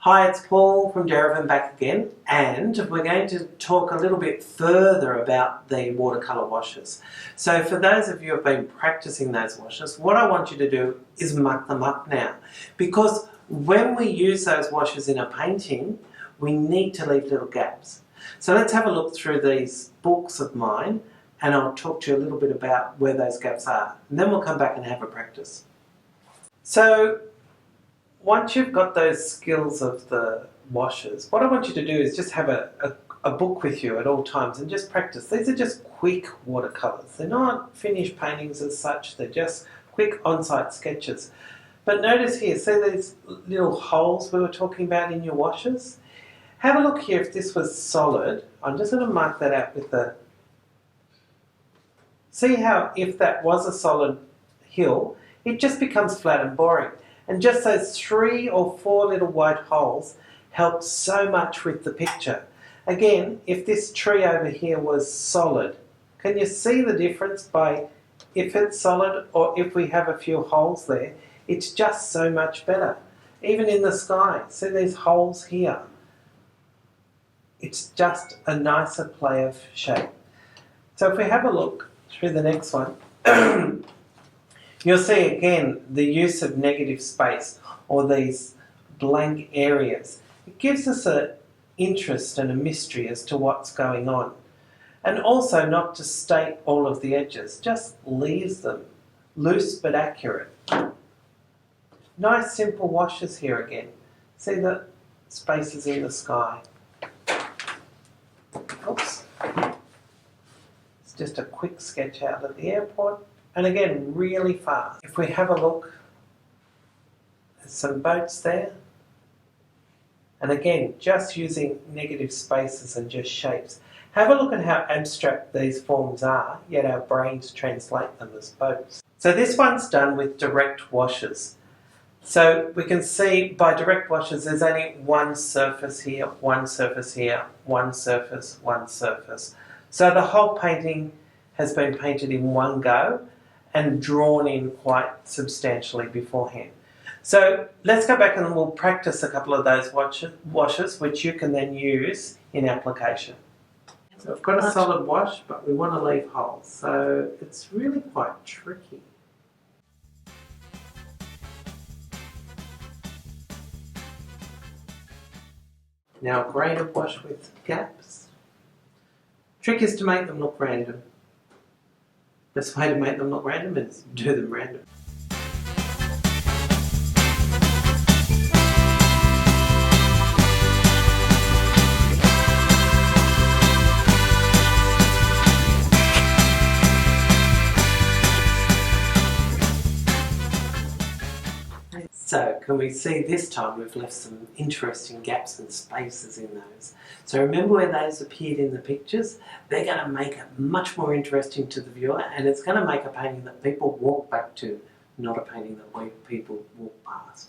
Hi, it's Paul from Derivan back again, and we're going to talk a little bit further about the watercolour washes. So for those of you who have been practicing those washes, what I want you to do is muck them up now, because when we use those washes in a painting, we need to leave little gaps. So let's have a look through these books of mine, and I'll talk to you a little bit about where those gaps are, and then we'll come back and have a practice. So once you've got those skills of the washes, what I want you to do is just have a book with you at all times and just practice. These are just quick watercolours. They're not finished paintings as such, they're just quick on-site sketches. But notice here, see these little holes we were talking about in your washes? Have a look here if this was solid. I'm just going to mark that out with the... See how if that was a solid hill, it just becomes flat and boring. And just those 3 or 4 little white holes help so much with the picture. Again, if this tree over here was solid, can you see the difference by if it's solid or if we have a few holes there? It's just so much better. Even in the sky, see these holes here? It's just a nicer play of shape. So if we have a look through the next one, you'll see again the use of negative space or these blank areas. It gives us an interest and a mystery as to what's going on. And also not to state all of the edges, just leaves them loose but accurate. Nice simple washes here again. See the spaces in the sky. Oops. It's just a quick sketch out at the airport. And again, really fast. If we have a look, there's some boats there. And again, just using negative spaces and just shapes. Have a look at how abstract these forms are, yet our brains translate them as boats. So this one's done with direct washes. So we can see by direct washes there's only one surface here, one surface here, one surface, one surface. So the whole painting has been painted in one go and drawn in quite substantially beforehand. So let's go back and we'll practice a couple of those washes which you can then use in application. So I've got a solid wash, but we want to leave holes, so it's really quite tricky. Now a graded wash with gaps. Trick is to make them look random. Best way to make them look random is do them random. So can we see this time we've left some interesting gaps and spaces in those. So remember where those appeared in the pictures? They're going to make it much more interesting to the viewer, and it's going to make a painting that people walk back to, not a painting that people walk past.